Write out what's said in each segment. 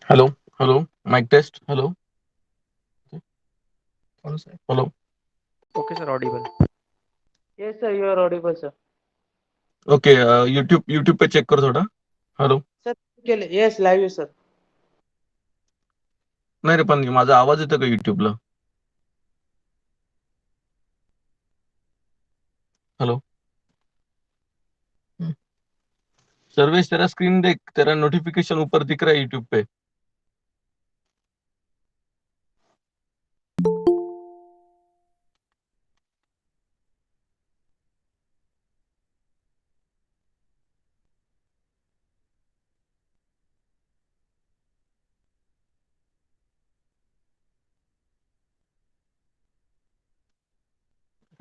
Hello, hello, mic test. Hello, hello. Okay, sir, audible. Yes, sir, you are audible, sir. Okay, YouTube पे check करो थोड़ा. Hello. Sir, yes, live आहे, sir. नाही रे पण माझा आवाज येतो का YouTubeला? हेलो. सर्वेश तेरा स्क्रीन देख, तेरा नोटिफिकेशन ऊपर दिख रहा है YouTube पे.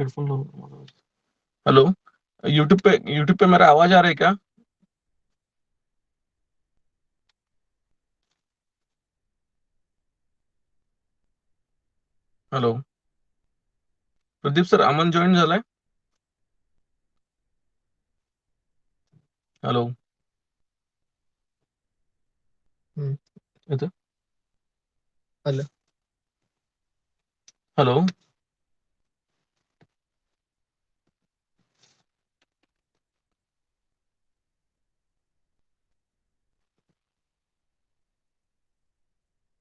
हेडफोन. हेलो. YouTube पे मेरा आवाज आ रहा है क्या? हेलो. प्रदीप सर, अमन जॉइन झालाय? हेलो. येतं? हेलो. हेलो.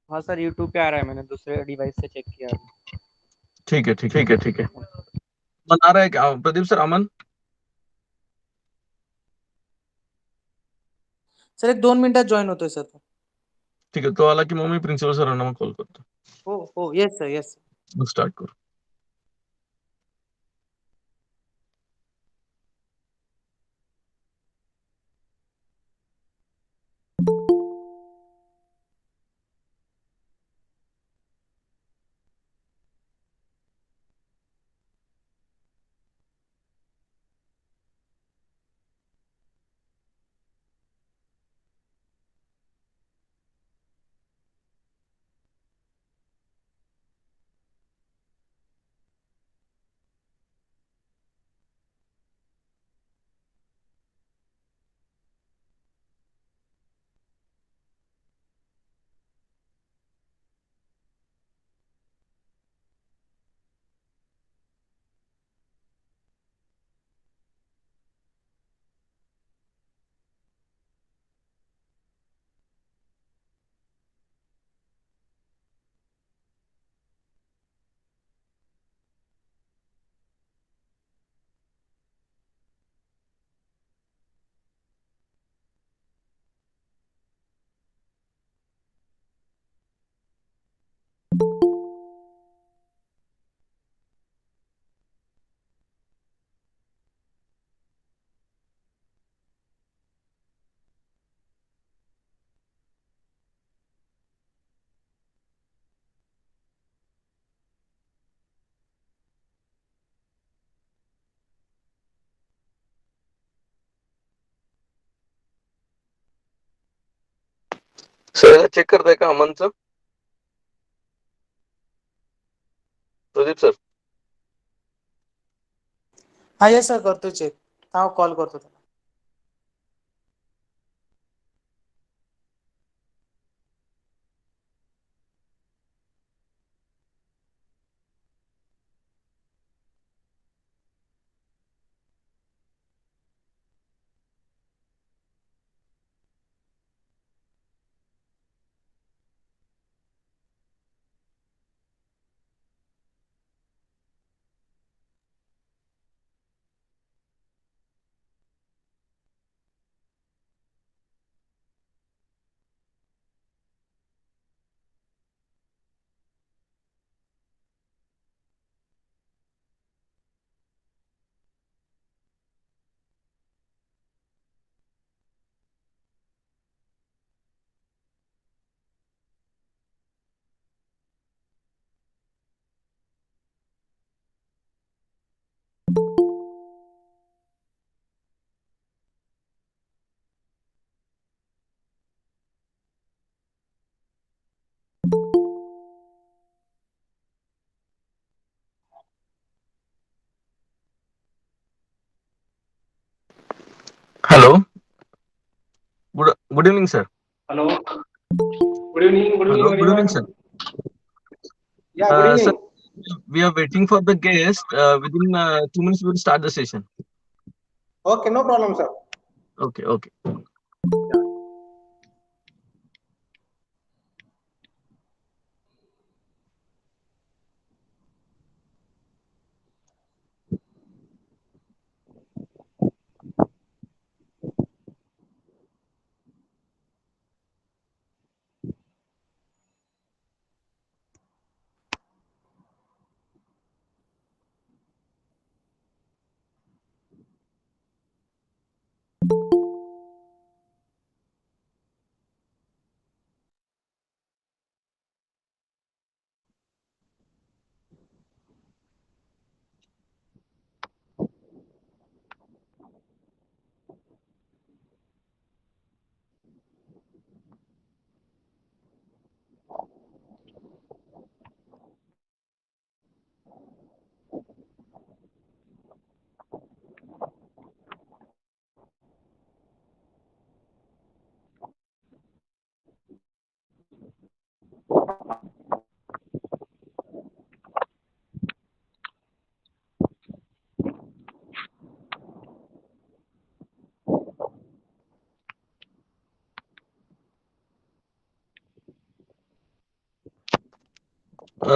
हाँ सर, यूट्यूब पे आ रहा है, मैंने दूसरे डिवाइस से चेक किया अभी। ठीक है, ठीक है, ठीक है, ठीक है. अमन आ रहा है क्या? प्रदीप सर, अमन. सर, 1-2 मिनिटात जॉईन होतोय, सर. ठीक आहे, तो आला की मग मी प्रिन्सिपल सरांना मग कॉल करतो. हो, येस, सर, येस. मग स्टार्ट करू. सर चेक करताय का अमनचं? प्रदीप सर. हा, येस, सर, करतोय चेक. हा, कॉल करतो त्याला. Hello. Good evening sir. Hello. Good evening. Good evening, Hello, good evening, everyone. sir. Yeah, good Sir, evening. we are waiting for the guest. Within 2 minutes, we will start the session. Okay, no problem, sir. Okay, okay.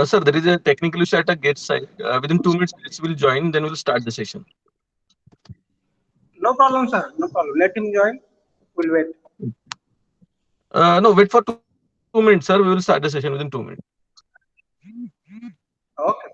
Sir, there is a technical issue at the gate side. Within 2 minutes, guests will join. Then we'll start the session. No problem, sir. No problem. Let him join. We'll wait. No, wait for 2 minutes, sir. We will start the session within 2 minutes. Okay.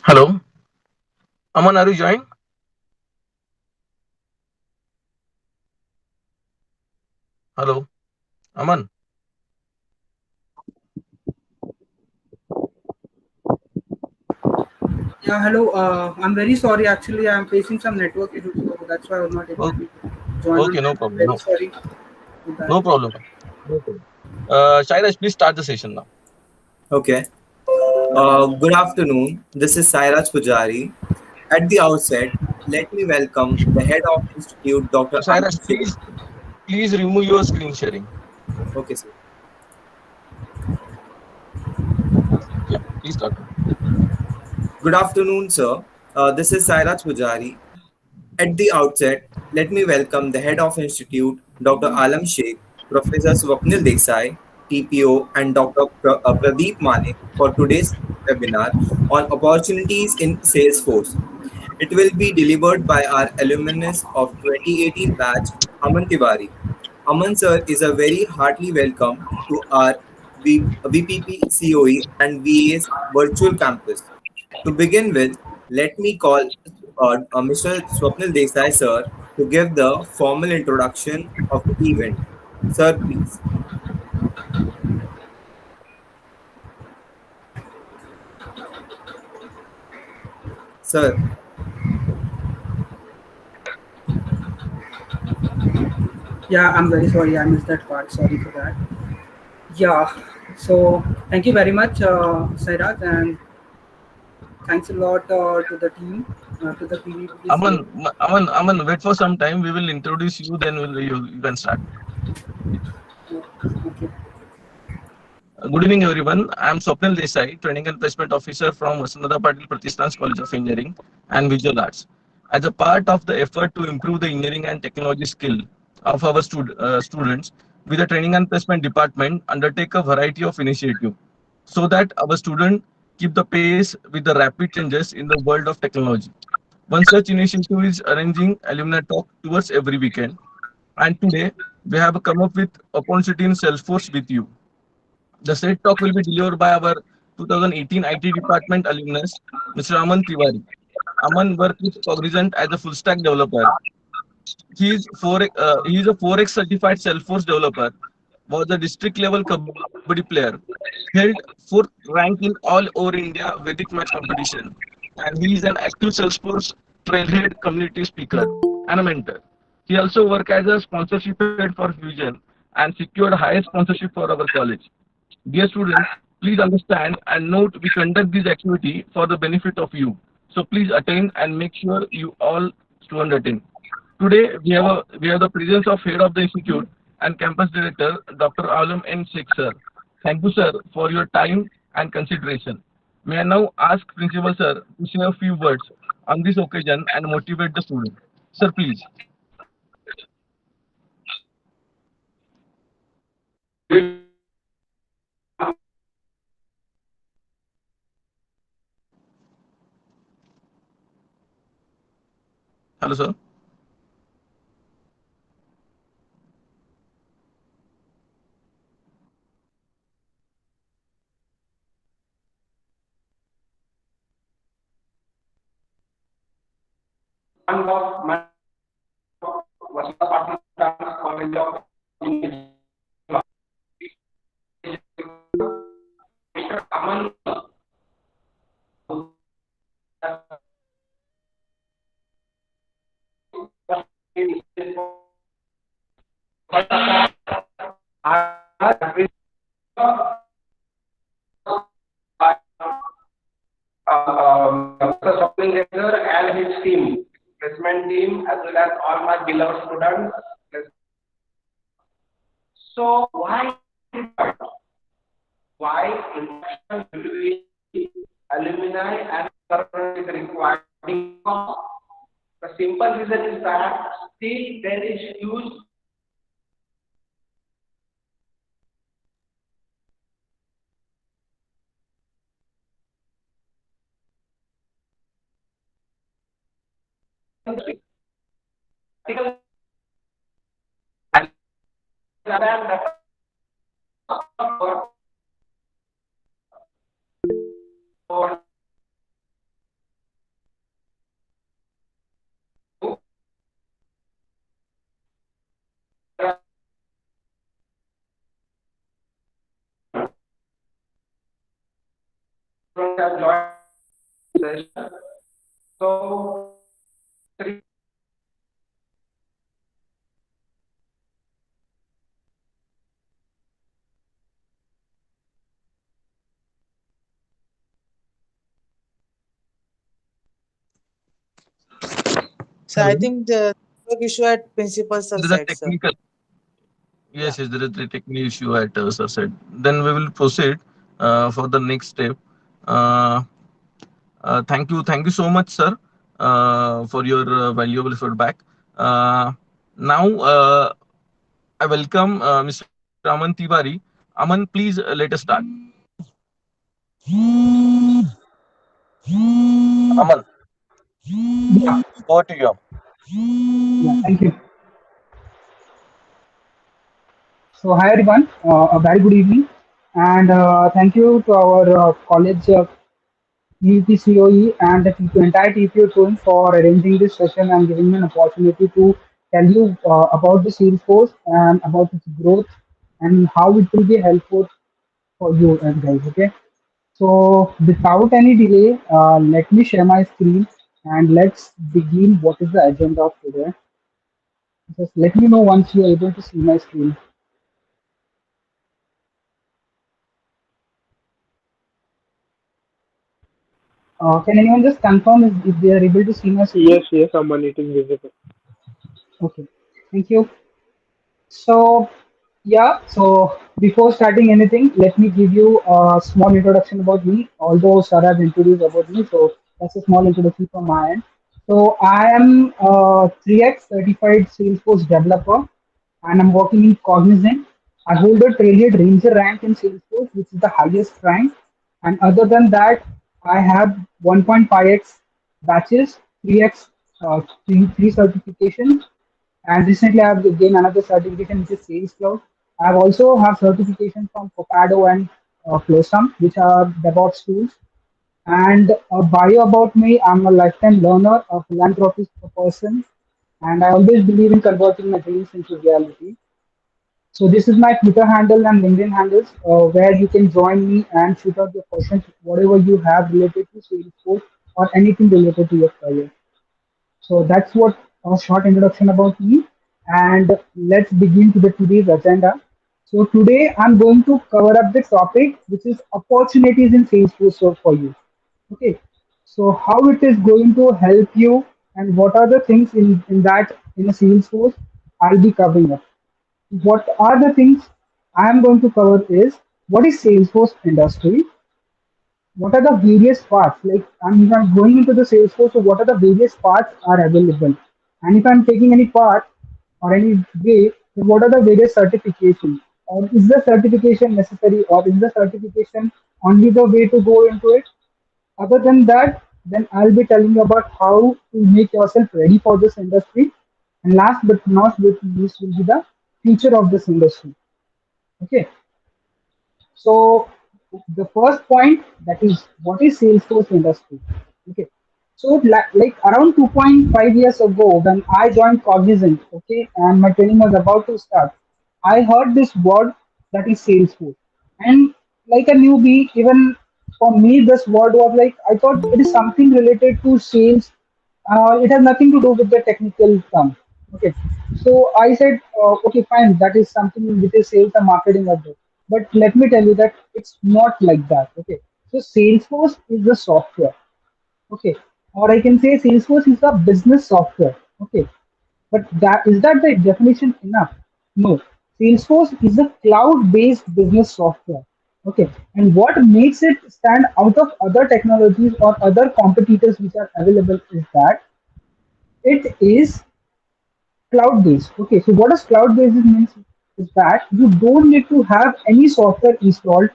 Hello, Aman, are you joined? Hello, Aman. Yeah, hello. I'm very sorry. Actually, I'm facing some network issues, so that's why I was not able Okay, to join on okay, no time. I'm problem. very No, sorry for that. no problem. No problem. Shairaj, please start the session now. Okay. Good afternoon. This is Sairaj Pujari. At the outset, let me welcome the head of Institute, Dr. Shairaj, Alam Sheikh. please remove your screen sharing. Okay, sir. Yeah, please start. Good afternoon, sir. This is Sairaj Pujari. At the outset, let me welcome the head of Institute, Dr. Alam Sheikh, Professor Swapnil Desai, TPO, and Dr. Pradeep Manik for today's webinar on opportunities in Salesforce. It will be delivered by our alumnus of 2018 batch, Aman Tiwari. Aman sir is a very heartily welcome to our VPPCOE and VA's virtual campus. To begin with, let me call Mr. Swapnil Desai sir to give the formal introduction of the event. Sir, please. Sir, Yeah, I'm very sorry. I missed that part. Sorry for that. Yeah. So thank you very much, Sairaj, and thanks a lot to the team, to the Aman, PVPC. Aman, wait for some time. We will introduce you, then you can start. Okay. Good evening, everyone. I am Swapnil Desai, Training and Placement Officer from Vasanada Patil Pratisthans College of Engineering and Visual Arts. As a part of the effort to improve the engineering and technology skill of our students, with the Training and Placement Department undertake a variety of initiatives so that our students keep the pace with the rapid changes in the world of technology. One such initiative is arranging alumni talk tours every weekend. And today, we have come up with opportunity in Salesforce with you. The said talk will be delivered by our 2018 IT department alumnus, Mr. Aman Tiwari. Aman worked with Cognizant as a full stack developer. He is a 4x certified Salesforce developer, was a district level kabaddi player, held fourth rank in all over India Vedic match competition, and he is an active Salesforce trailhead community speaker and a mentor. He also worked as a sponsorship head for Fusion and secured highest sponsorship for our college. Dear students, please understand and note we conduct this activity for the benefit of you. So please attend and make sure you all students attend. Today we have the presence of head of the institute and campus director Dr. Alam N. Sheikh sir. Thank you sir for your time and consideration. May I now ask Principal sir to say a few words on this occasion and motivate the students. Sir, please. Hello sir. Mr. Swapnil and his team, placement team, as well as all my beloved students. So why interaction between alumni and current is required? The simple reason is that still there is huge practical and that for have joined session. So So I think the network issue at principal sir There is a side, sir. technical Yeah. yes, there is a technical issue at sir side. Then we will proceed for the next step. Uh, thank you so much, sir, for your valuable feedback. Uh, Now, I welcome Mr. Aman Tiwari. Aman, please let us start. Aman, Yeah. over to you. Yeah. Thank you. So hi everyone. A very good evening, and thank you to our college VPPCOE and the entire TPO team for arranging this session and giving me an opportunity to tell you about the Salesforce and about its growth and how it will be helpful for you guys. Okay. So without any delay, let me share my screen and let's begin what is the agenda of today. Just let me know once you are able to see my screen. Can anyone just confirm if they are able to see my screen? Yes, yes, Aman, it is visible. Okay, thank you. So, yeah, so before starting anything, let me give you a small introduction about me. Although Sarah has introduced about me, so that's a small introduction from my end. So, I am a 3x certified Salesforce developer and I'm working in Cognizant. I hold a Trailhead Ranger rank in Salesforce, which is the highest rank. And other than that, I have 1.5x batches, 3x, three certifications, and recently I have gained another certification which is Sales Cloud. I have also have certification from Copado and Flowsum, which are DevOps tools. And a bio about me, I'm a lifetime learner, a philanthropist, a person, and I always believe in converting my dreams into reality. So this is my Twitter handle and LinkedIn handles, where you can join me and shoot out your questions, whatever you have related to Salesforce or anything related to your career. So that's what a short introduction about me. And let's begin to the today's agenda. So today I'm going to cover up the topic which is opportunities in Salesforce for you. Okay. So how it is going to help you and what are the things in that in a Salesforce I'll be covering up. What are the things I am going to cover is what is Salesforce industry, what are the various parts? Like if I'm going into the Salesforce, so what are the various parts are available? And if I'm taking any part or any way, then what are the various certifications? Or is the certification necessary or is the certification only the way to go into it? Other than that, then I'll be telling you about how to make yourself ready for this industry. And last but not least will be the future of this industry. Okay. So the first point that is what is Salesforce industry? Okay. So like around 2.5 years ago when I joined Cognizant, okay, and my training was about to start, I heard this word that is Salesforce. And like a newbie, even for me, this word was like I thought it is something related to sales. It has nothing to do with the technical term. Okay, so I said, okay, fine, that is something which is sales and marketing are there. But let me tell you that it's not like that. Okay, so Salesforce is the software. Okay, or I can say Salesforce is a business software. Okay, but that the definition enough? No. Salesforce is a cloud-based business software. Okay. And what makes it stand out of other technologies or other competitors which are available is that it is cloud-based. Okay. So what does cloud-based means is that you don't need to have any software installed,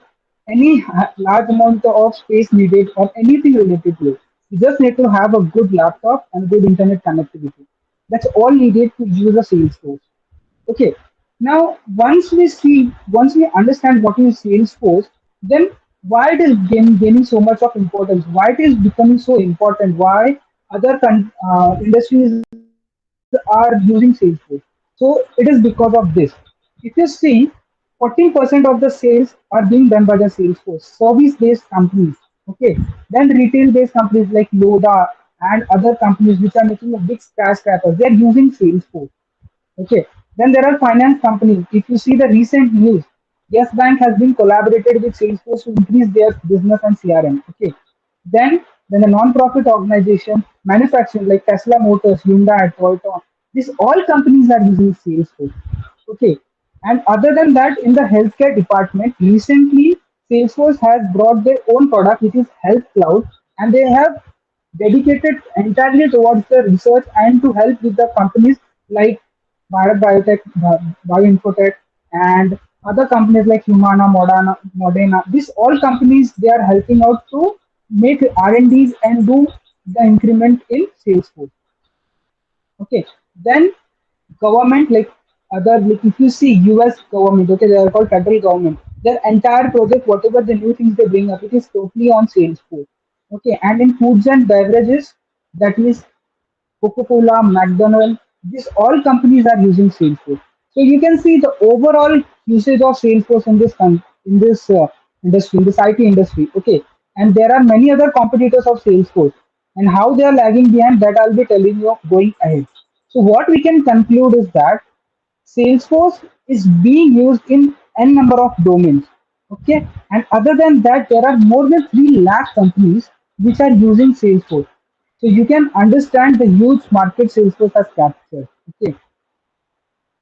any large amount of space needed or anything related to it. You just need to have a good laptop and good internet connectivity. That's all needed to use a Salesforce. Okay. Now, once we understand what is Salesforce, then why it is gaining so much of importance? Why it is becoming so important? Why other industries are using Salesforce? So it is because of this. If you see, 14% of the sales are being done by the Salesforce, service-based companies. Okay. Then retail-based companies like Loda and other companies which are making a big skyscrapers, they are using Salesforce. Okay. Then there are finance companies. If you see the recent news, Yes Bank has been collaborated with Salesforce to increase their business and CRM. Okay. Then the non-profit organization, manufacturing like Tesla Motors, Hyundai, Toyota, these all companies are using Salesforce. Okay. And other than that, in the healthcare department, recently Salesforce has brought their own product, which is Health Cloud, and they have dedicated entirely towards the research and to help with the companies like Bharat Biotech, Bioinfotech, and other companies like Humana, Moderna. These all companies they are helping out to make R&Ds and do the increment in Salesforce. Okay, then government like other like if you see US government, okay, they are called federal government. Their entire project, whatever the new things they bring up, it is totally on Salesforce. Okay, and in foods and beverages, that is Coca-Cola, McDonald's, these all companies are using Salesforce. So you can see the overall usage of Salesforce in in this industry, in this IT industry. Okay, and there are many other competitors of Salesforce, and how they are lagging behind that I'll be telling you going ahead. So what we can conclude is that Salesforce is being used in n number of domains. Okay, and other than that, there are more than 3 lakh companies which are using Salesforce. So you can understand the huge market Salesforce has captured. Okay,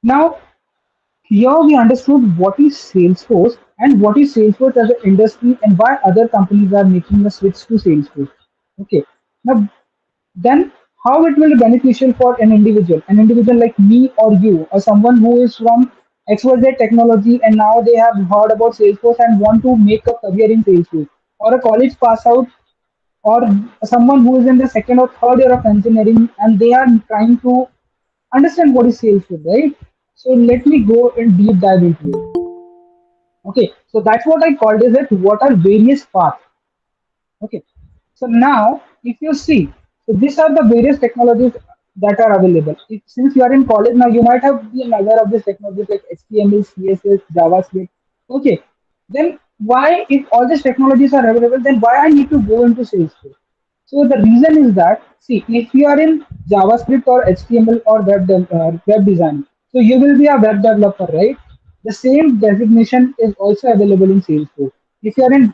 now here we understood what is Salesforce and what is Salesforce as an industry and why other companies are making a switch to Salesforce. Okay, now then how it will be beneficial for an individual like me or you, or someone who is from XYZ technology and now they have heard about Salesforce and want to make a career in Salesforce, or a college pass out, or someone who is in the second or third year of engineering and they are trying to understand what is Salesforce, right? So let me go in deep dive into it. Okay, so that's what I called is that what are various paths. Okay, so now if you see, so these are the various technologies that are available. Since you are in college now, you might have been aware of these technologies like HTML, CSS, JavaScript. Okay, then why, if all these technologies are available, then why I need to go into Salesforce? So the reason is that, see, if you are in JavaScript or HTML or web design, so you will be a web developer, right? The same designation is also available in Salesforce. If you are in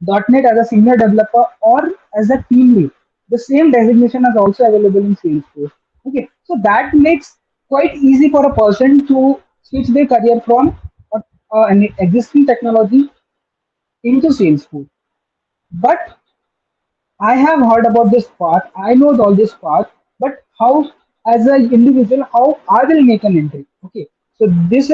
.NET as a senior developer or as a team lead. The same designation is also available in Salesforce. Okay, so that makes quite easy for a person to switch their career from an existing technology into Salesforce. But I have heard about this path. I know all this path, but how, as an individual, how I will make an entry? Okay, so this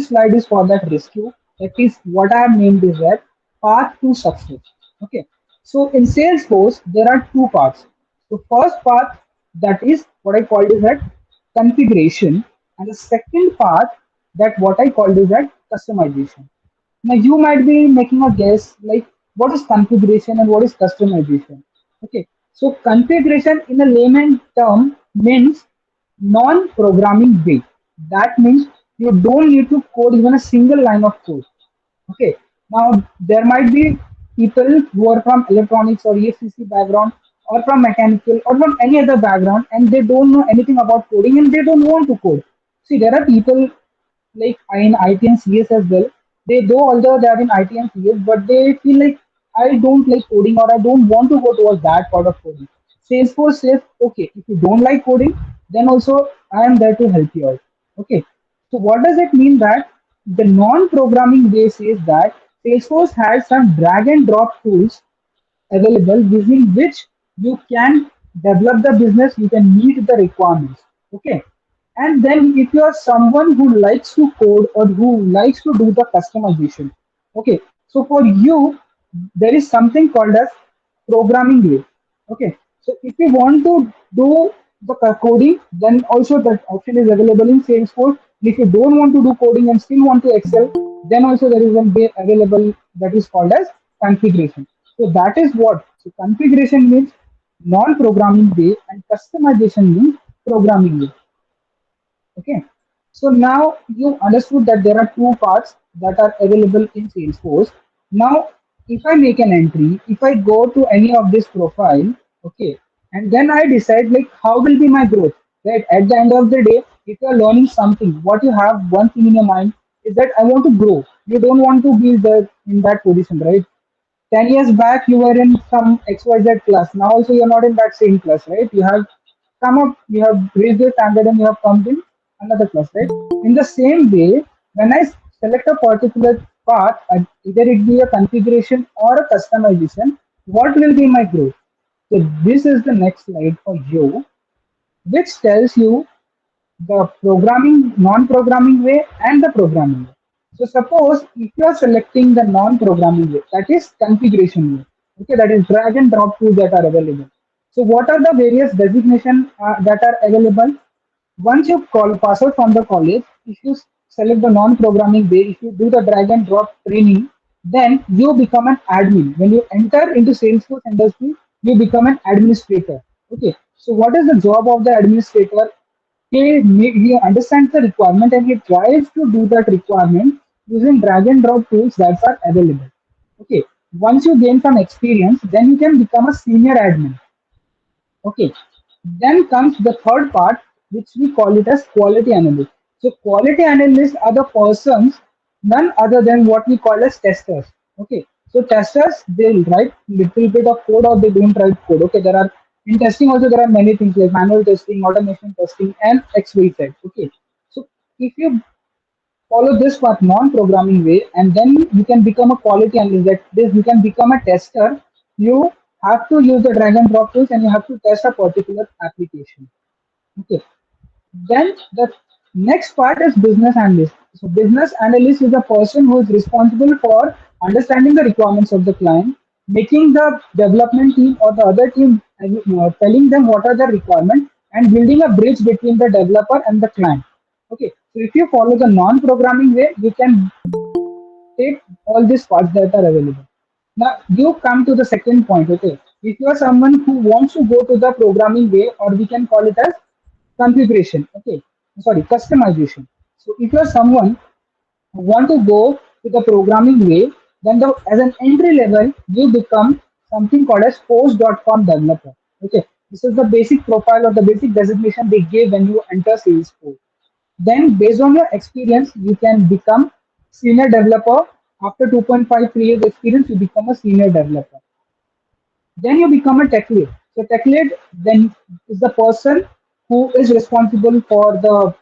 slide is for that rescue. That is what I have named is that path to success. Okay, so in Salesforce there are two paths. The first path, that is what I called is that configuration, and the second path, that what I called is that customization. Now you might be making a guess like what is configuration and what is customization. Okay, so configuration in a layman term means non-programming way. That means you don't need to code even a single line of code. Okay. Now there might be people who are from electronics or EFCC background or from mechanical or from any other background and they don't know anything about coding and they don't want to code. See, there are people like in IT and CS as well. They though although they are in IT and CS, but they feel like I don't like coding or I don't want to go towards that part of coding. Salesforce says, okay, if you don't like coding, then also I am there to help you out. Okay. So what does it mean that the non-programming way says that Salesforce has some drag and drop tools available using which you can develop the business, you can meet the requirements. Okay. And then if you are someone who likes to code or who likes to do the customization, okay. So for you, there is something called as programming way. Okay. So if you want to do the coding, then also that option is available in Salesforce. If you don't want to do coding and still want to excel, then also there is one way available that is called as configuration. So that is what. So configuration means non-programming way and customization means programming way. Okay. So now you understood that there are two parts that are available in Salesforce. Now, if I make an entry, if I go to any of this profile, okay, and then I decide like how will be my growth, right? At the end of the day, if you are learning something, what you have one thing in your mind is that I want to grow. You don't want to be there in that position, right? 10 years back you were in some XYZ class. Now also you're not in that same class, right? You have come up, you have raised your standard and you have come in another class, right? In the same way, when I select a particular path, either it be a configuration or a customization, what will be my growth? So this is the next slide for you, which tells you the programming, non-programming way and the programming way. So suppose if you are selecting the non-programming way, that is configuration way. Okay, that is drag and drop tools that are available. So what are the various designations that are available? Once you call pass out from the college, if you select the non-programming way, if you do the drag and drop training, then you become an admin. When you enter into Salesforce industry, you become an administrator. Okay. So what is the job of the administrator? He understands the requirement and he tries to do that requirement using drag and drop tools that are available. Okay. Once you gain some experience, then you can become a senior admin. Okay. Then comes the third part. which we call it as quality analysts. So quality analysts are the persons, none other than what we call as testers. Okay. So testers, they'll write little bit of code or they don't write code. Okay. There are in testing also there are many things like manual testing, automation testing, and XYZ. Okay. So if you follow this path non-programming way and then you can become a quality analyst, that this you can become a tester. You have to use the drag and drop tools and you have to test a particular application. Okay. Then the next part is business analyst. So business analyst is a person who is responsible for understanding the requirements of the client, making the development team or the other team telling them what are the requirements and building a bridge between the developer and the client. Okay, so if you follow the non-programming way, you can take all these parts that are available. Now you come to the second point. Okay, if you are someone who wants to go to the programming way, or we can call it as configuration. Okay, sorry, customization. So if you are someone who want to go to the programming way, then as an entry level, you become something called as post.com developer. Okay, this is the basic profile or the basic designation they give when you enter Salesforce. Then, based on your experience, you can become senior developer. After 2.5 3 years experience, you become a senior developer. Then you become a tech lead. So tech lead then is the person who is responsible for the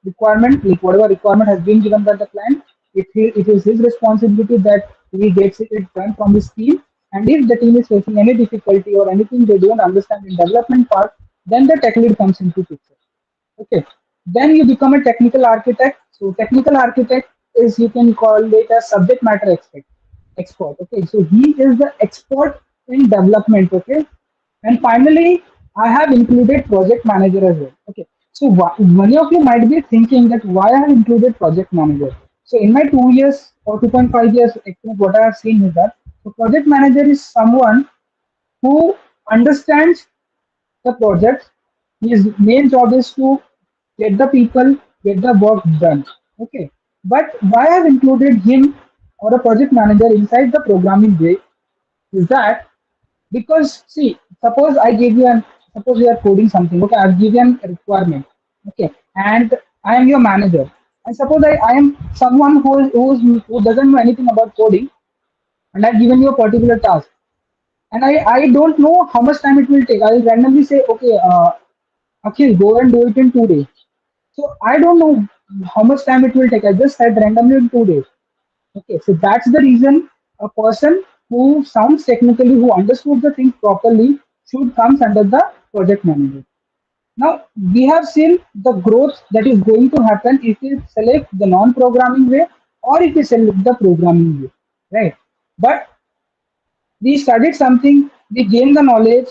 requirement, like whatever requirement has been given by the client. It is his responsibility that he gets it done from his team. And if the team is facing any difficulty or anything they don't understand in development part, then the tech lead comes into picture. Okay. Then you become a technical architect. So technical architect is, you can call it a subject matter expert. Okay. So he is the expert in development. Okay. And finally, I have included project manager as well. Okay. So many of you might be thinking that why I have included project manager. So in my 2 years or 2.5 years experience, what I have seen is that the project manager is someone who understands the project. His main job is to get the people, get the work done. Okay. But why I have included him or a project manager inside the programming way is that, because see, suppose you are coding something. Okay, I've given a requirement. Okay, and I am your manager. And suppose I am someone who doesn't know anything about coding, and I've given you a particular task, and I don't know how much time it will take. I'll randomly say, okay, Akhil, go and do it in 2 days. So I don't know how much time it will take. I just said randomly in 2 days. Okay, so that's the reason a person who sounds technically, who understood the things properly, should comes under the project manager. Now we have seen the growth that is going to happen if we select the non-programming way or if we select the programming way, right? But we studied something, we gain the knowledge.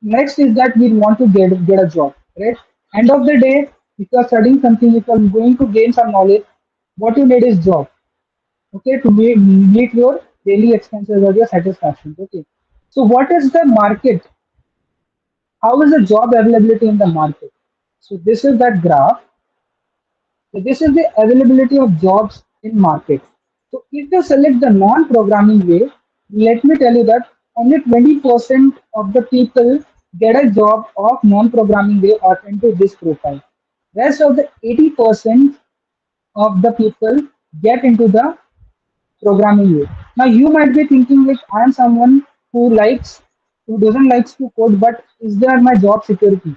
Next is that we want to get a job, right? End of the day, if you are studying something, if you are going to gain some knowledge, what you need is job. Okay, to meet your daily expenses or your satisfaction. Okay, so what is the market? How is the job availability in the market? So this is that graph. So this is the availability of jobs in market. So if you select the non-programming way, let me tell you that only 20% of the people get a job of non-programming way or into this profile. Rest of the 80% of the people get into the programming way. Now you might be thinking like, I am someone who doesn't likes to code, but is there my job security?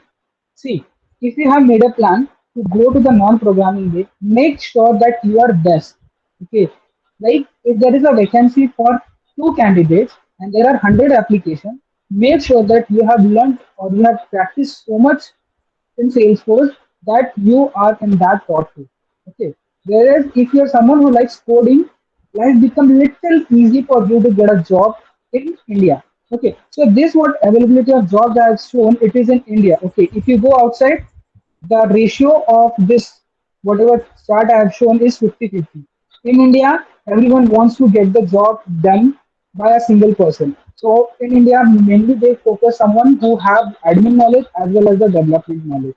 See, if you have made a plan to go to the non-programming way, make sure that you are best. Okay, like if there is a vacancy for two candidates and there are 100 applications, make sure that you have learned or you have practiced so much in Salesforce that you are in that top two. Okay. Whereas if you're someone who likes coding, life becomes little easy for you to get a job in India. Okay. So this what availability of jobs I have shown, it is in India. Okay. If you go outside, the ratio of this whatever chart I have shown is 50-50. In India, everyone wants to get the job done by a single person. So in India, mainly they focus someone who have admin knowledge as well as the development knowledge.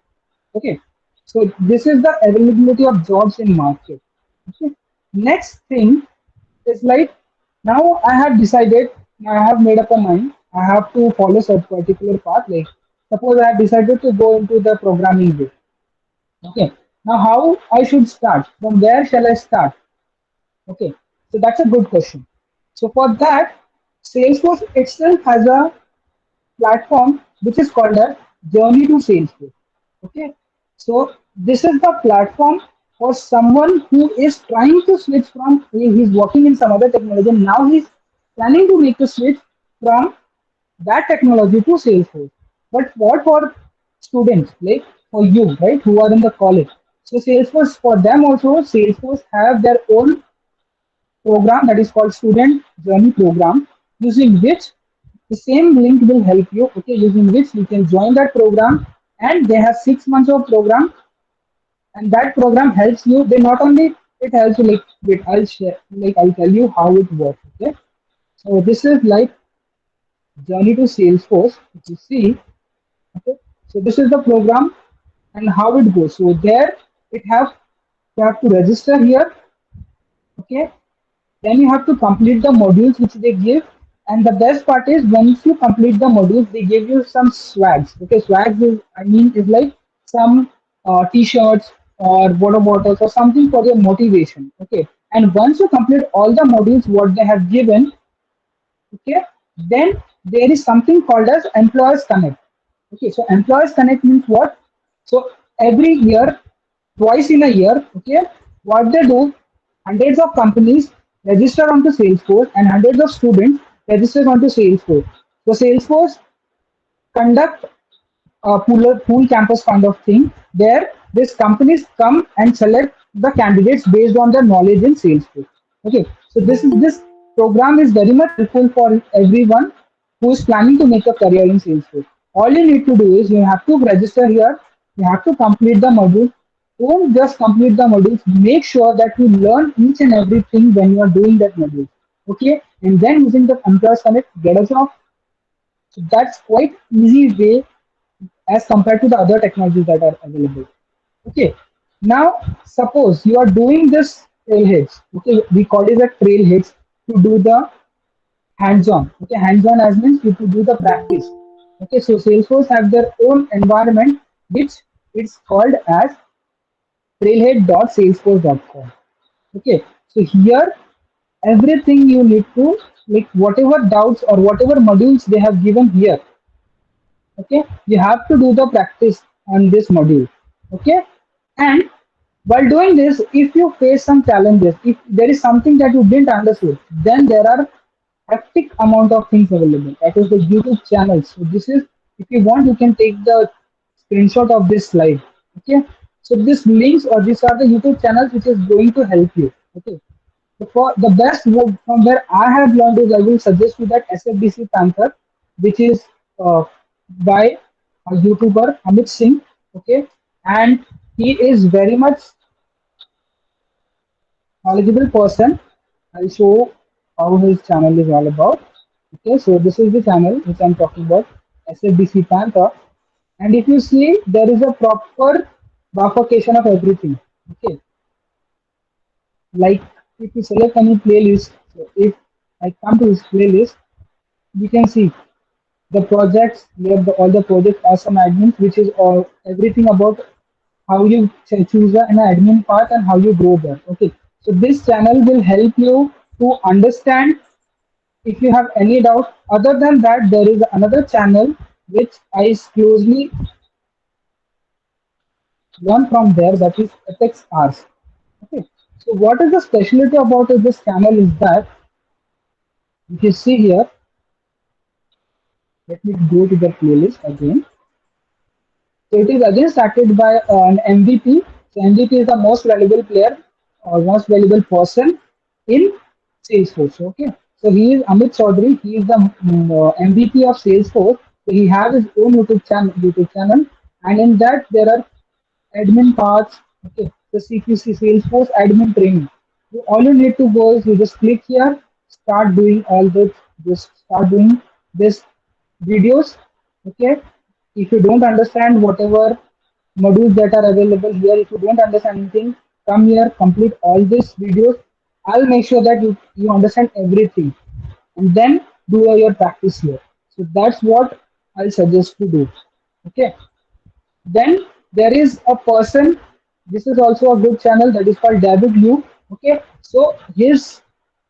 Okay. So this is the availability of jobs in market. Okay. Next thing is like, now I have decided, I have made up a mind, I have to follow such particular path. Like suppose I have decided to go into the programming way. Okay. Now, how I should start? From where shall I start? Okay. So that's a good question. So for that, Salesforce itself has a platform which is called as Journey to Salesforce. Okay. So this is the platform for someone who is trying to switch from he's working in some other technology and now he's planning to make a switch from that technology to Salesforce. But what for students, like for you, right, who are in the college? So Salesforce for them also, Salesforce have their own program that is called Student Journey Program, using which the same link will help you. Okay, using which you can join that program, and they have 6 months of program, and that program helps you. They not only it helps you like wait, I'll share like I'll tell you how it works. Okay, so this is like Journey to Salesforce. If you see, okay, so this is the program and how it goes. So there it have you have to register here. Okay, then you have to complete the modules which they give. And the best part is once you complete the modules, they give you some swags. Okay, swags is I mean is like some t-shirts or water bottles or something for your motivation. Okay, and once you complete all the modules what they have given, okay, then there is something called as Employers Connect. Okay, so Employers Connect means what? So every year, twice in a year, okay, what they do, hundreds of companies register onto Salesforce and hundreds of students register onto Salesforce. So Salesforce conduct pool campus kind of thing where these companies come and select the candidates based on their knowledge in Salesforce. Okay, so this program is very much helpful for everyone who is planning to make a career in Salesforce. All you need to do is you have to register here, you have to complete the module. Don't just complete the modules. Make sure that you learn each and everything when you are doing that module. Okay, and then using the Employers Connect, get a job. So that's quite easy way as compared to the other technologies that are available. Okay. Now, suppose you are doing this trailheads. Okay, we call it a trailheads to do the hands-on. Okay, hands-on as means you to do the practice. Okay, so Salesforce have their own environment which it's called as trailhead.salesforce.com. Okay, so here everything you need to like whatever doubts or whatever modules they have given here. Okay, you have to do the practice on this module. Okay, and while doing this, if you face some challenges, if there is something that you didn't understand, then there are hectic amount of things available. That is the YouTube channel. So this is, if you want, you can take the screenshot of this slide. Okay, so this links or these are the YouTube channels which is going to help you. Okay, so for the best work from where I have learned is I will suggest you that SFDC Panther, which is by a YouTuber Amit Singh. Okay, and he is very much knowledgeable person. I'll show how his channel is all about. Okay, so this is the channel which I'm talking about, SFDC Panther. And if you see, there is a proper bifurcation of everything. Okay, like if you select any playlist, so if I come to this playlist, you can see the projects where all the projects are some admins, which is all everything about how you choose an admin part and how you grow there. Okay, so this channel will help you to understand if you have any doubt. Other than that, there is another channel which I closely learn from there, that is ethics hours. Okay, so what is the specialty about this channel is that if you see here, let me go to the playlist again. So it is again started by an MVP. So MVP is the most valuable player or most valuable person in Salesforce. Okay. So he is Amit Chaudhary. He is the MVP of Salesforce. So he has his own YouTube channel, and in that there are admin parts. Okay. The CQC Salesforce admin training. So all you need to go is you just click here, start doing all this, just start doing this videos. Okay, if you don't understand whatever modules that are available here, if you don't understand anything, come here, complete all these videos. I'll make sure that you understand everything and then do your practice here. So that's what I'll suggest to do. Okay, then there is a person This is also a good channel that is called David Liu. Okay, so his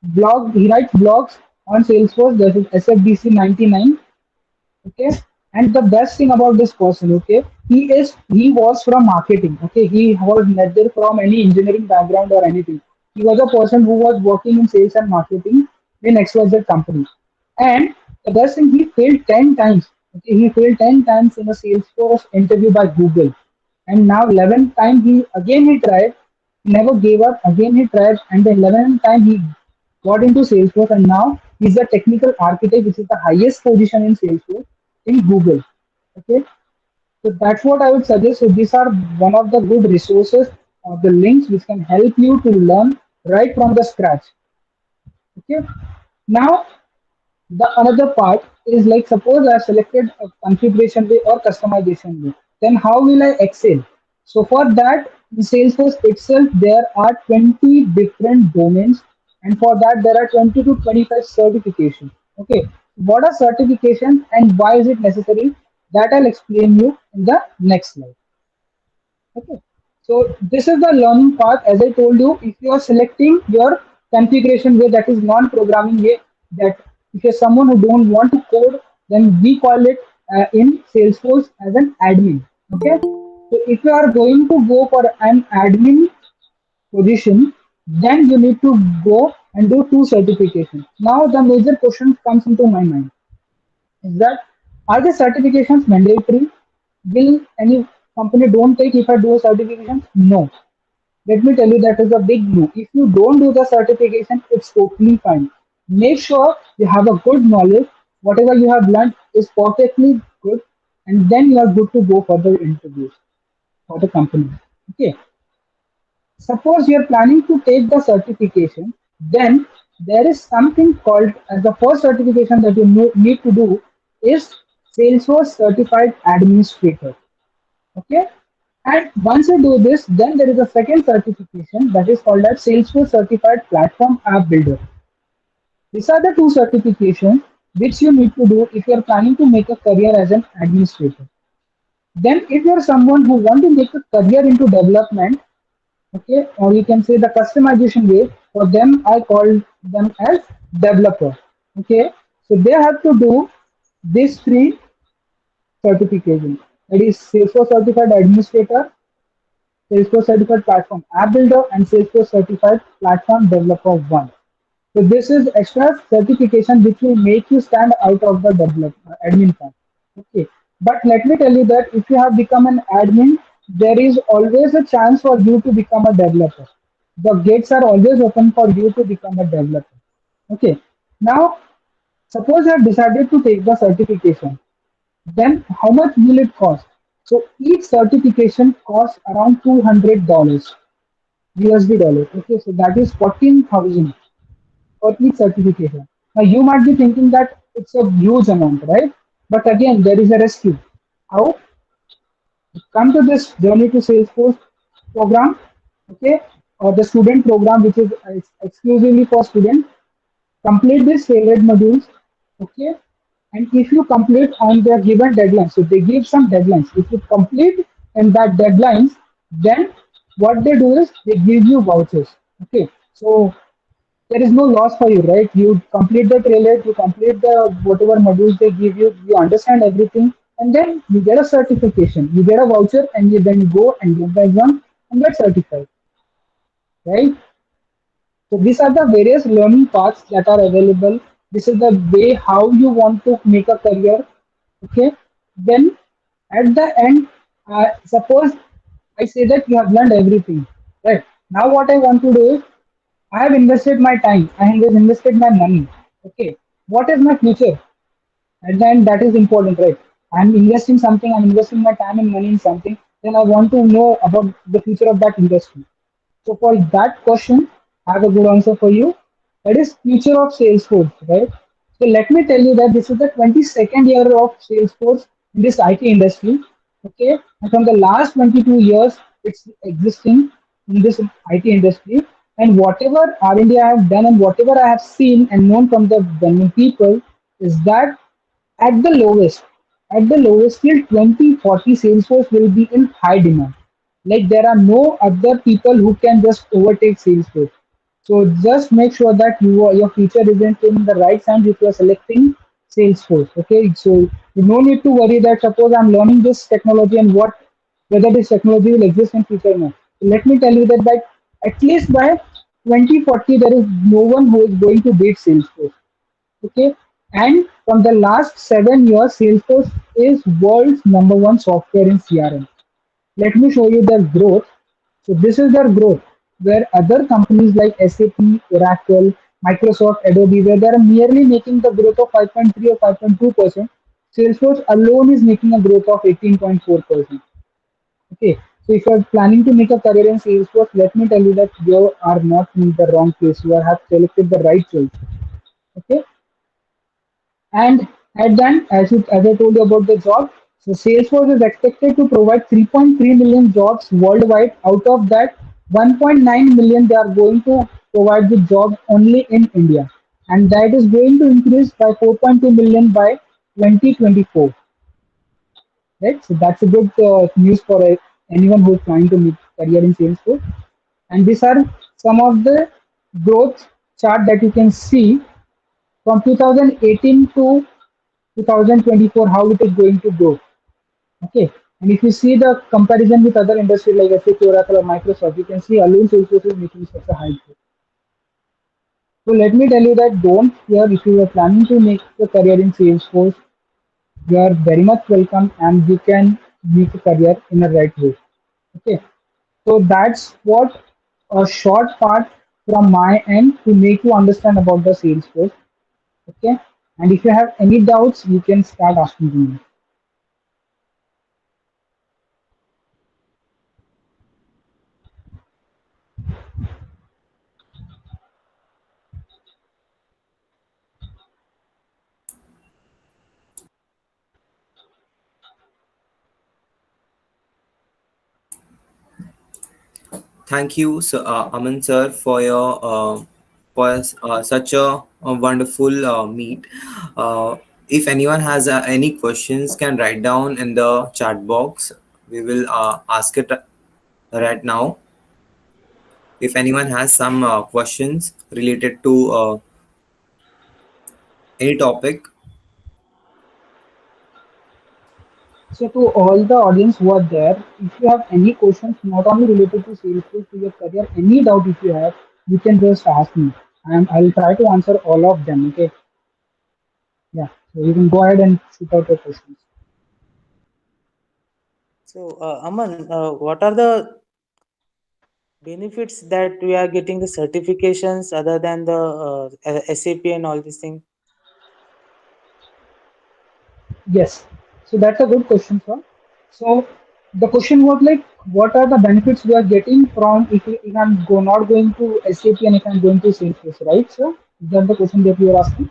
blog, he writes blogs on Salesforce. That is SFDC 99. Okay, and the best thing about this person, okay, he was from marketing. Okay, he was neither from any engineering background or anything. He was a person who was working in sales and marketing in XYZ company. And the best thing, he failed 10 times. Okay, he failed 10 times in a Salesforce interview by Google. And now 11th time he tried, never gave up. Again he tried, and the 11th time he got into Salesforce, and now he's a technical architect, which is the highest position in Salesforce in Google. Okay, so that's what I would suggest. So these are one of the good resources or the links which can help you to learn right from the scratch. Okay, now the another part is like, suppose I selected a configuration way or customization way, then how will I excel? So for that, in Salesforce itself, there are 20 different domains, and for that there are 20 to 25 certifications. Okay, what are certifications and why is it necessary? That I'll explain you in the next slide. Okay. So this is the learning part. As I told you, if you are selecting your configuration way, that is non-programming way, that if you're someone who don't want to code, then we call it in Salesforce as an admin. Okay. So if you are going to go for an admin position, then you need to go and do two certifications. Now the major question comes into my mind is that, are the certifications mandatory? Will any company don't take if I do a certification? No. Let me tell you, that is a big no. If you don't do the certification, it's totally fine. Make sure you have a good knowledge. Whatever you have learned is perfectly good, and then you are good to go for the interviews for the company. Okay. Suppose you are planning to take the certification, then there is something called as the first certification that you need to do is Salesforce Certified Administrator. Okay, and once you do this, then there is a second certification that is called as Salesforce Certified Platform App Builder. These are the two certifications which you need to do if you are planning to make a career as an administrator. Then, if you are someone who want to make a career into development, okay, or you can say the customization way, for them I call them as developer. Okay, so they have to do these three certifications. That is Salesforce Certified Administrator, Salesforce Certified Platform App Builder, and Salesforce Certified Platform Developer 1. So this is extra certification which will make you stand out of the admin part. Okay. But let me tell you that if you have become an admin, there is always a chance for you to become a developer. The gates are always open for you to become a developer. Okay. Now, suppose you have decided to take the certification, then how much will it cost? So each certification costs around $200 USD dollars. Okay, so that is 14,000 for each certification. Now you might be thinking that it's a huge amount, right? But again, there is a rescue. How? Come to this journey to Salesforce program, okay, or the student program, which is exclusively for students. Complete these favorite modules, okay, and if you complete on their given deadline, so they give some deadlines, if you complete in that deadlines, then what they do is they give you vouchers. Okay, so there is no loss for you, right? You complete the trailer, you complete the whatever modules they give you, you understand everything, and then you get a certification, you get a voucher, and you then go and give the exam and get certified, right? So these are the various learning paths that are available. This is the way how you want to make a career. Okay. Then at the end, suppose I say that you have learned everything. Right. Now what I want to do is, I have invested my time. I have invested my money. Okay. What is my future? At the end, that is important, right? I'm investing something. I'm investing my time and money in something. Then I want to know about the future of that industry. So for that question, I have a good answer for you. That is future of Salesforce, right? So let me tell you that this is the 22nd year of Salesforce in this IT industry. Okay, and from the last 22 years, it's existing in this IT industry. And whatever R&D I have done and whatever I have seen and known from the Benin people is that at the lowest, till 2040, Salesforce will be in high demand. Like there are no other people who can just overtake Salesforce. So just make sure that your future isn't in the right hands if you are selecting Salesforce. Okay, so you no need to worry that suppose I'm learning this technology and what whether this technology will exist in future or not. So let me tell you that by at least by 2040 there is no one who is going to beat Salesforce. Okay, and from the last 7 years, Salesforce is world's number one software in CRM. Let me show you their growth. So this is their growth, where other companies like SAP, Oracle, Microsoft, Adobe, where they are merely making the growth of 5.3 or 5.2%, Salesforce alone is making a growth of 18.4%. Okay, so if you are planning to make a career in Salesforce, let me tell you that you are not in the wrong place. You have selected the right choice. Okay, and at then, as I told you about the job, so Salesforce is expected to provide 3.3 million jobs worldwide. Out of that, 1.9 million they are going to provide the job only in India, and that is going to increase by 4.2 million by 2024. Right, so that's a good news for anyone who is trying to make career in Salesforce. And these are some of the growth chart that you can see from 2018 to 2024 how it is going to go. Okay, and if you see the comparison with other industries like SAP, Oracle, or Microsoft, you can see alone Salesforce is making such a high growth. So let me tell you that don't fear if you are planning to make a career in Salesforce, you are very much welcome and you can make a career in a right way. Okay, so that's what a short part from my end to make you understand about the Salesforce. Okay, and if you have any doubts, you can start asking me. Thank you, sir, Aman sir, for your such a wonderful meet. If anyone has any questions, can write down in the chat box. We will ask it right now. If anyone has some questions related to any topic. So to all the audience who are there, if you have any questions not only related to Salesforce to your career, any doubt if you have, you can just ask me, and I'll try to answer all of them. Okay? Yeah. So you can go ahead and shoot out your questions. So, Aman, what are the benefits that we are getting the certifications other than the SAP and all these things? Yes. So that's a good question, sir. So the question was like, what are the benefits we are getting from if I'm not going to SAP and if I'm going to Salesforce, right, sir? Is that the question that you are asking?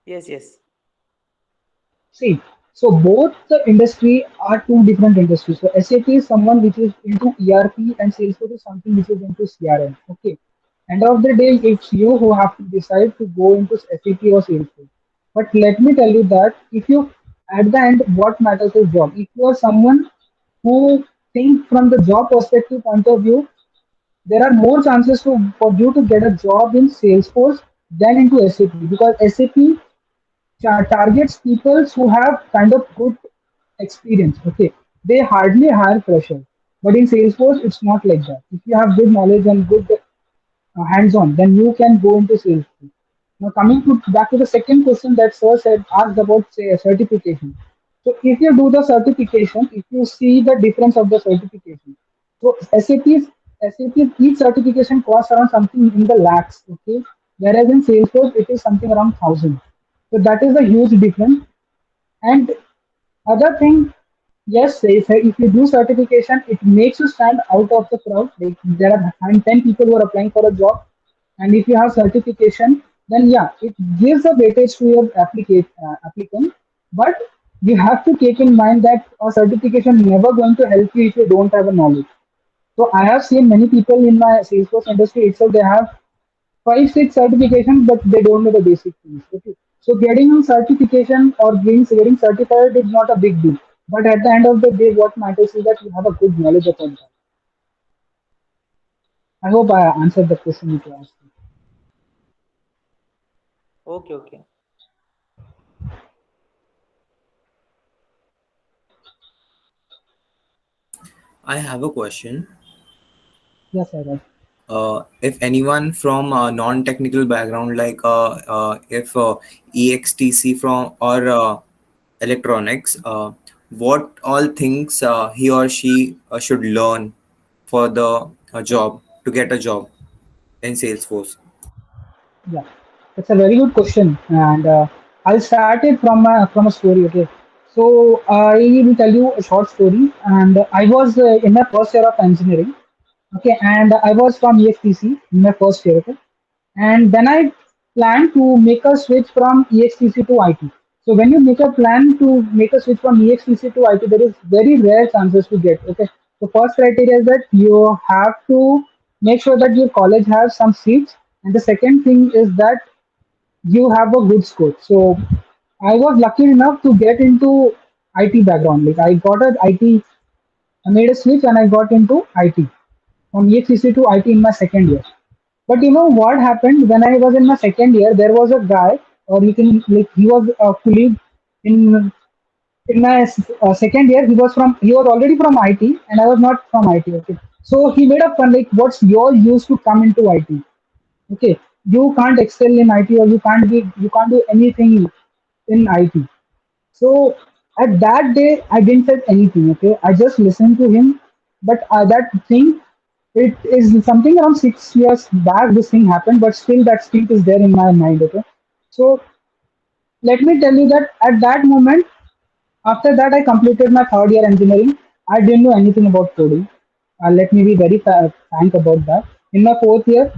Yes, yes. See, so both the industry are two different industries. So SAP is someone which is into ERP and Salesforce is something which is into CRM. Okay. End of the day, it's you who have to decide to go into SAP or Salesforce. But let me tell you that if you at the end what matters is job. If you are someone who think from the job perspective point of view, there are more chances for you to get a job in Salesforce than into SAP because SAP targets people who have kind of good experience. Okay, they hardly hire fresher, but in Salesforce it's not like that. If you have good knowledge and good hands-on, then you can go into Salesforce. Now coming to back to the second question that sir said asked about say certification. So if you do the certification, if you see the difference of the certification, so SAP's each certification costs around something in the lakhs. Okay, whereas in Salesforce it is something around 1,000. So that is a huge difference. And other thing, yes, if you do certification, it makes you stand out of the crowd. Like there are 10 people who are applying for a job, and if you have certification, then yeah, it gives a weightage to your applicant. But you have to keep in mind that a certification never going to help you if you don't have a knowledge. So I have seen many people in my Salesforce industry itself. They have 5, 6 certifications, but they don't know the basic things. Okay. So getting a certification or getting certified is not a big deal. But at the end of the day, what matters is that you have a good knowledge about that. I hope I answered the question you asked. Okay, okay. I have a question. Yes, I If anyone from a non-technical background, like if EXTC from or electronics, what all things he or she should learn for the job to get a job in Salesforce? Yeah, that's a very good question, and I'll start it from a story. Okay, so I will tell you a short story, and I was in my first year of engineering. Okay, and I was from EXTC in my first year. Okay, and then I planned to make a switch from EXTC to IT. So when you make a plan to make a switch from EXTC to IT, there is very rare chances to get. Okay, the first criteria is that you have to make sure that your college has some seats, and the second thing is that you have a good score. So I was lucky enough to get into IT background. Like I got an IT, I made a switch and I got into IT from EXCC to IT in my second year. But you know what happened when I was in my second year? There was a guy, or you can like he was a colleague in my second year. He was already from IT, and I was not from IT. Okay, so he made a fun like, "What's your use to come into IT?" Okay, you can't excel in IT, or you can't do anything in IT. So at that day, I didn't say anything. Okay, I just listened to him. But that thing, it is something around 6 years back. This thing happened, but still that still is there in my mind. Okay, so let me tell you that at that moment, after that, I completed my third year engineering. I didn't know anything about coding. Let me be very frank about that. In my fourth year,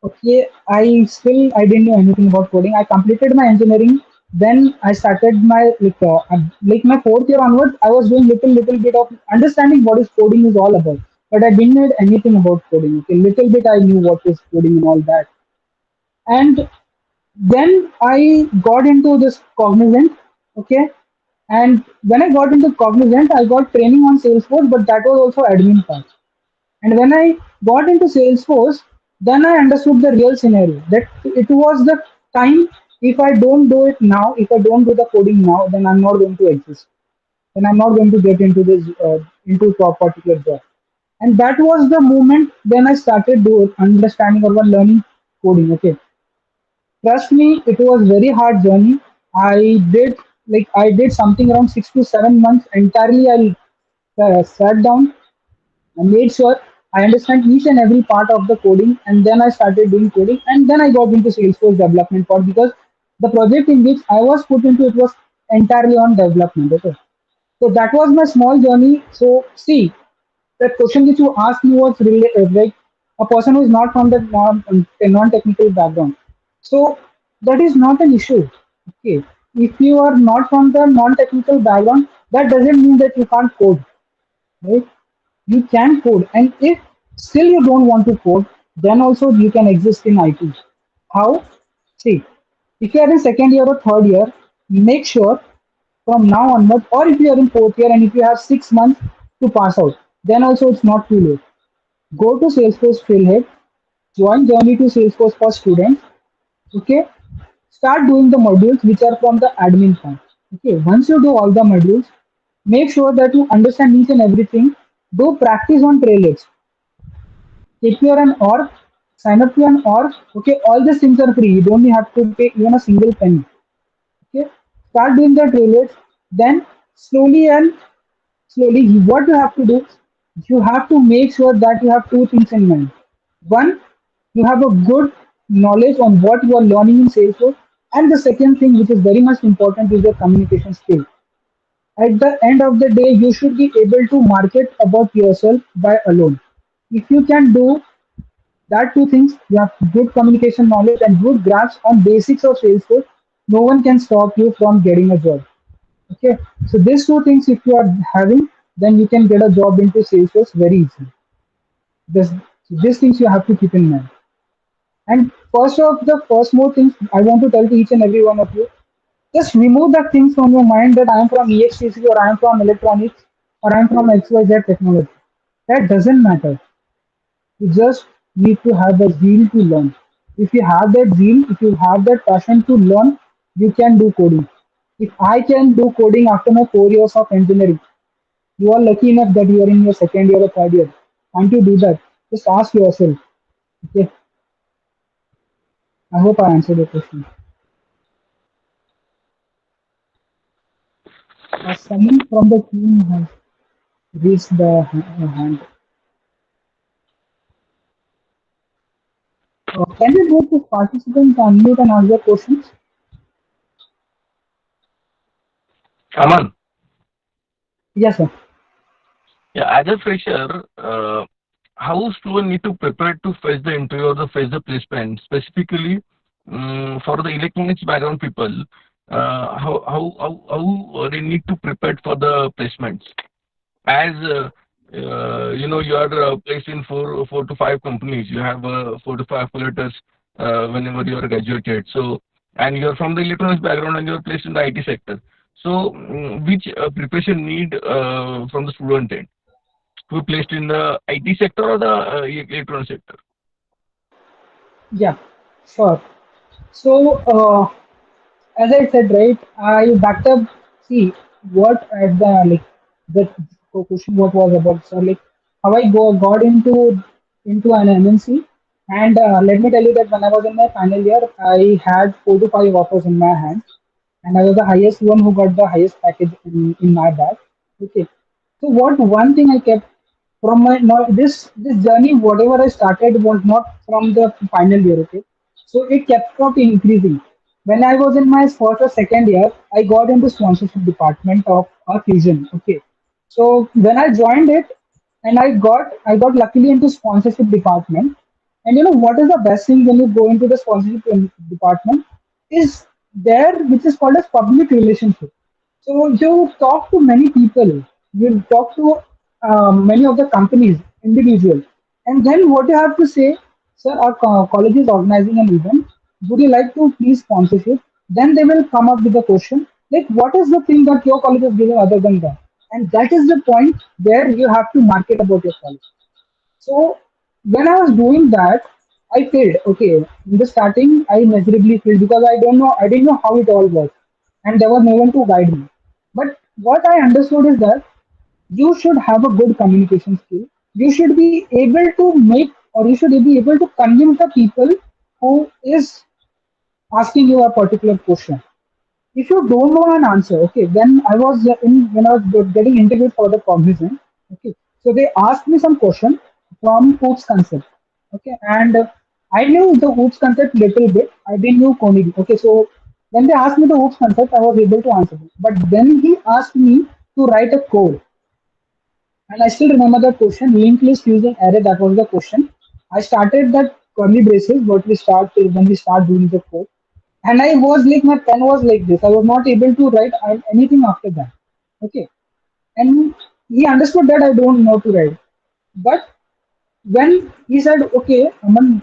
okay, I didn't know anything about coding. I completed my engineering. Then I started my like my fourth year onwards. I was doing little bit of understanding what is coding is all about. But I didn't know anything about coding. Okay, little bit I knew what is coding and all that. And then I got into this Cognizant. Okay, and when I got into Cognizant, I got training on Salesforce, but that was also admin part. And when I got into Salesforce, then I understood the real scenario that it was the time. If I don't do it now, if I don't do the coding now, then I'm not going to exist. Then I'm not going to get into this into a particular job. And that was the moment when I started do understanding or learning coding. Okay, trust me, it was very hard journey. I did something around 6 to 7 months entirely. I sat down. I made sure I understand each and every part of the coding, and then I started doing coding, and then I got into Salesforce development part because the project in which I was put into it was entirely on development. Okay, so that was my small journey. So see, the question which you asked me was like a person who is not from the non-technical background. So that is not an issue. Okay, if you are not from the non-technical background, that doesn't mean that you can't code, right? You can code, and if still you don't want to code, then also you can exist in IT. How? See, if you are in second year or third year, make sure from now onwards, or if you are in fourth year and if you have 6 months to pass out, then also it's not too late. Go to Salesforce Trailhead, join Journey to Salesforce for students. Okay, start doing the modules which are from the admin part. Okay, once you do all the modules, make sure that you understand each and everything. Do practice on Trailheads. If you are an org, sign up to an org. Okay, all these things are free. You don't have to pay even a single penny. Okay, start doing the trailers. Then slowly and slowly, what you have to do, you have to make sure that you have two things in mind. One, you have a good knowledge on what you are learning in Salesforce, and the second thing, which is very much important, is your communication skill. At the end of the day, you should be able to market about yourself by alone. If you can do that two things, you have good communication knowledge and good grasp on basics of Salesforce, no one can stop you from getting a job. Okay, so these two things, if you are having, then you can get a job into Salesforce very easily. This, these things you have to keep in mind. And first more things I want to tell to each and every one of you. Just remove that things from your mind that I am from EXTC or I am from electronics or I am from XYZ technology. That doesn't matter. You just need to have the zeal to learn. If you have that zeal, if you have that passion to learn, you can do coding. If I can do coding after my 4 years of engineering, you are lucky enough that you are in your second year or third year. Can't you do that? Just ask yourself. Okay. I hope I answered your question. Someone from the team has raised the hand. Can we go to participants unmute and ask their questions? Aman, Yes, sir. yeah, as a fresher, how student need to prepare to face the interview or the face the placement, specifically for the electronics background people, how they need to prepare for the placements? As you are placed in four to five companies, you have 4 to 5 letters whenever you are graduated. So, and you are from the electronics background and you are placed in the IT sector. So, which preparation need from the student end to be placed in the IT sector or the electronic sector? Yeah, sure. So, as I said, right, I backed up. See what at the the question what was about. So like how I got into an MNC, and let me tell you that when I was in my final year, I had 4 to 5 offers in my hand, and I was the highest one who got the highest package in my bag. Okay, so what one thing I kept from my now this journey, whatever I started was not from the final year. Okay, so it kept on increasing. When I was in my first or second year, I got into sponsorship department of a fusion. Okay, so when I joined it, and I got luckily into sponsorship department. And you know what is the best thing when you go into the sponsorship department is there, which is called as public relationship. So you talk to many people, you talk to many of the companies, individuals, and then what you have to say, sir, our college is organizing an event. Would you like to please sponsorship? Then they will come up with the question like, what is the thing that your college is giving other than that? And that is the point where you have to market about your college. So when I was doing that, I failed. Okay, in the starting, I miserably failed because I didn't know how it all works, and there was no one to guide me. But what I understood is that you should have a good communication skill. You should be able to make, or you should be able to convince the people who is asking you a particular question. If you don't know an answer, okay, when I was getting interviewed for the cognizant, okay, so they asked me some question from OOPS concept, okay, and I knew the OOPS concept little bit. I didn't know coding, okay, so when they asked me the OOPS concept, I was able to answer it. But then he asked me to write a code, and I still remember the question: linked list using array. That was the question. I started that curly braces, what we start when we start doing the code, and I was like, my pen was like this. I was not able to write anything after that. Okay, and he understood that I don't know to write. But when he said, "Okay, Aman,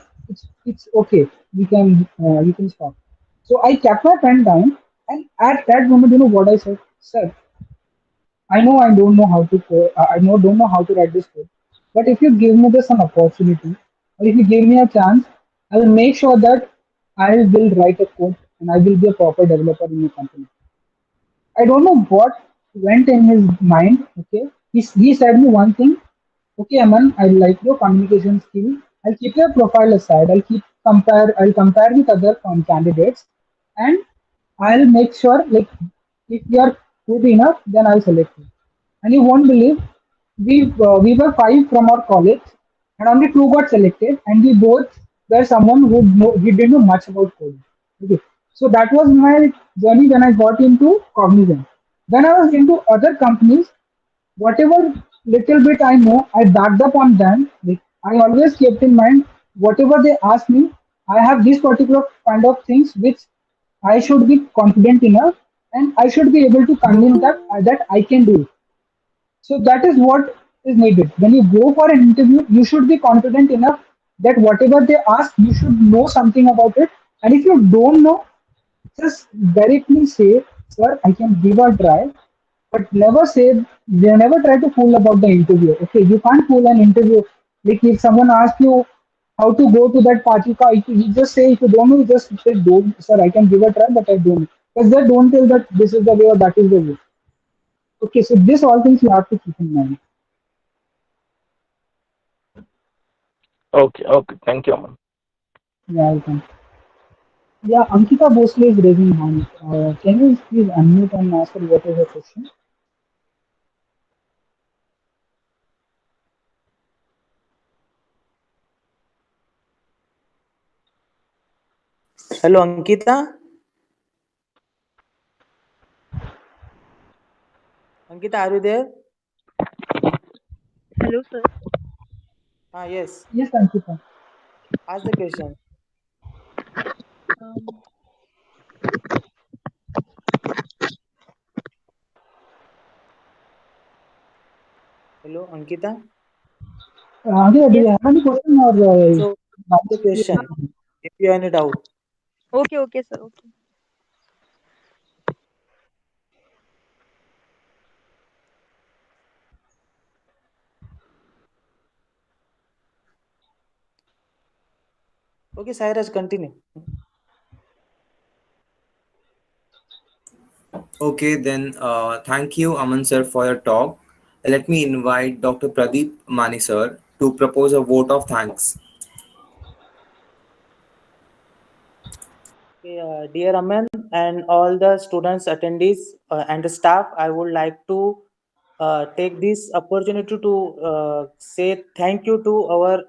it's okay. You can stop." So I kept my pen down, and at that moment, you know what I said, "Sir, I know I don't know how to code. I know don't know how to write this code. But if you give me this an opportunity, or if you give me a chance, I will make sure that I will write a code and I will be a proper developer in your company." I don't know what went in his mind. Okay, he said me one thing. Okay, Aman, I like your communication skill. I'll keep your profile aside. I'll compare with other candidates, and I'll make sure like if you are good enough, then I'll select you. And you won't believe we were five from our college, and only two got selected, and we both were someone we didn't know much about coding. Okay, so that was my journey when I got into Cognizant. When I was into other companies, whatever little bit I know, I backed up on them. Like I always kept in mind whatever they ask me, I have this particular kind of things which I should be confident enough, and I should be able to convince that I can do it. So that is what is needed. When you go for an interview, you should be confident enough that whatever they ask, you should know something about it. And if you don't know, Just directly say, sir, I can give a try, but never try to fool about the interview. Okay, you can't fool an interview. Like if someone asks you how to go to that party car, you just say if you don't know, you just say don't, sir, I can give a try, but I don't. Because they don't tell that this is the way or that is the way. Okay, so this all things you have to keep in mind. Okay, okay. Thank you, Aman. Yeah, I can. Yeah, Ankita Bhosle is raising hand. Can you please unmute and ask her what is her question? Hello, Ankita. Ankita, are you there? Hello, sir. Yes. Yes, Ankita. Ask the question. Um, Hello, Ankita. Ankita, do yes. you have any question or So, ask the question if you have any doubt. Okay, okay, sir. Okay. Okay, Cyrus, continue. Okay, then thank you, Aman sir, for your talk. Let me invite Dr. Pradeep Mani sir to propose a vote of thanks. Okay, dear Aman and all the students, attendees, and the staff, I would like to take this opportunity to say thank you to our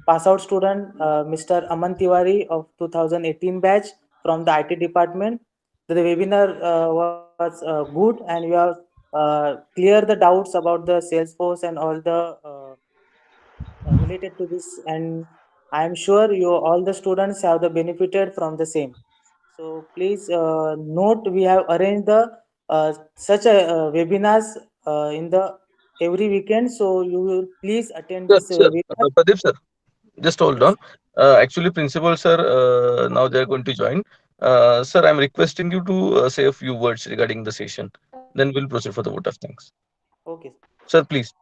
pass out student, Mr. Aman Tiwari of 2018 batch from the IT department. The webinar was good and you have clear the doubts about the Salesforce and all the related to this, and I am sure you all the students have the benefited from the same. So please note we have arranged the such a webinars in the every weekend, so you will please attend Sir, this sir, webinar. Pradeep sir, just hold Yes. on. Actually, principal sir, now they are going to join. Sir, I'm requesting you to say a few words regarding the session. Then we'll proceed for the vote of thanks. Okay. Sir, please.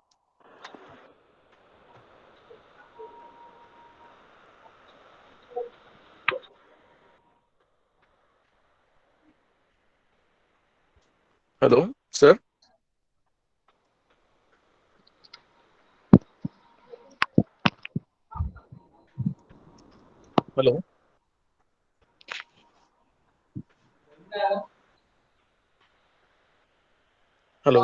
Hello, sir. Hello. Hello.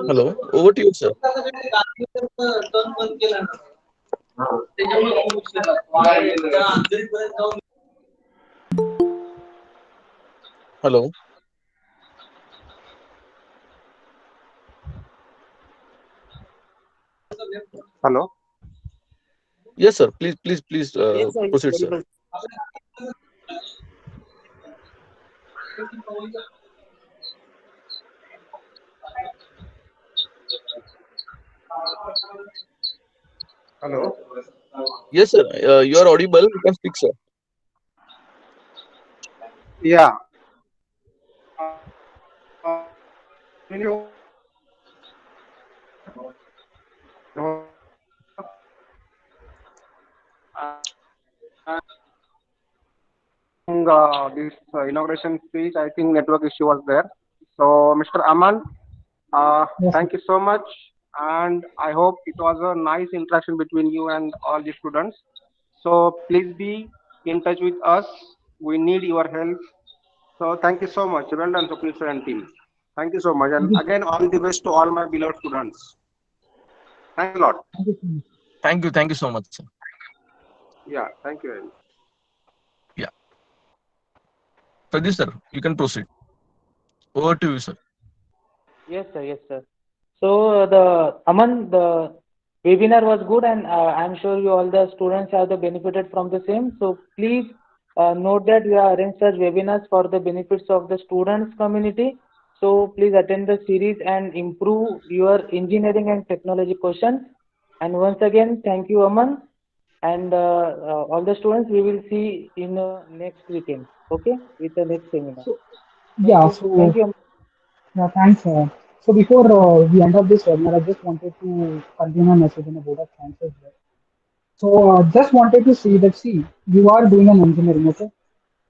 Hello. Over to you, sir. Hello. Hello. Yes, sir. Please, please, please Yes, sir, proceed, very sir. well. Hello. Yes, sir. You are audible. You can speak, sir. Yeah. Will you this inauguration speech, I think network issue was there. So, Mr. Aman, Yes, sir. thank you so much, and I hope it was a nice interaction between you and all the students. So, please be in touch with us. We need your help. So, thank you so much. Well done, Swapnil sir and team. Thank you so much, and Thank you, again, all the best to all my beloved students. Thanks a lot. thank you so much. Thank you. Thank you so much, sir. Yeah, thank you very much. Yeah. Pradeep, sir, you can proceed. Over to you, sir. Yes, sir. Yes, sir. So the Aman, the webinar was good, and I'm sure you all the students have the benefited from the same. So please note that we are arranged such webinars for the benefits of the students community. So please attend the series and improve your engineering and technology questions. And once again, thank you, Aman. and all the students we will see in next weekend. Okay, with the next seminar. So Thank yeah, you. Thank so you. yeah, thanks. So before we end up this webinar, I just wanted to convey my message in a vote of thanks as well. So just wanted to say that see, you are doing an engineering, okay?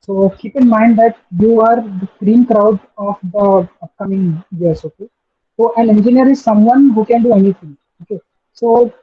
So keep in mind that you are the cream crowd of the upcoming years, okay? So an engineer is someone who can do anything, okay? So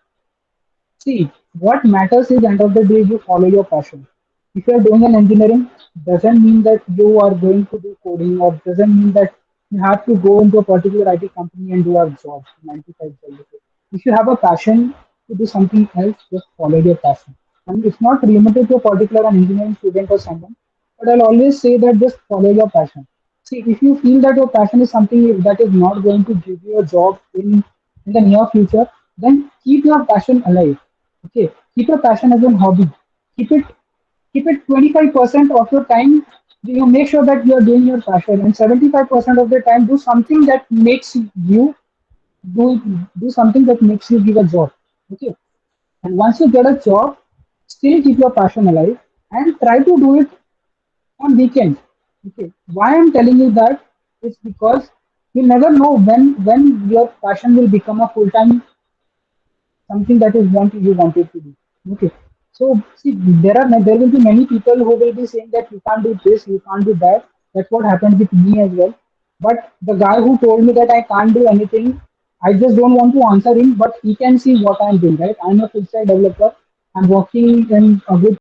see, what matters is end of the day you follow your passion. If you are doing an engineering, doesn't mean that you are going to do coding or doesn't mean that you have to go into a particular IT company and do a job, 95 job. If you have a passion to do something else, just follow your passion. And it's not limited to a particular an engineering student or someone, but I'll always say that just follow your passion. See, if you feel that your passion is something that is not going to give you a job in the near future, then keep your passion alive. Okay, keep your passion as a hobby. Keep it keep it 25% of your time. You make sure that you are doing your passion, and 75% of the time do something that makes you do do something that makes you give a job. Okay, and once you get a job, still keep your passion alive and try to do it on weekends. Okay, why I'm telling you that is because you never know when your passion will become a full time something that is want you wanted to do. Okay. So see, there will be many people who will be saying that you can't do this, you can't do that. That's what happened with me as well. But the guy who told me that I can't do anything, I just don't want to answer him, but he can see what I'm doing, right? I'm a full stack developer. I'm working in a good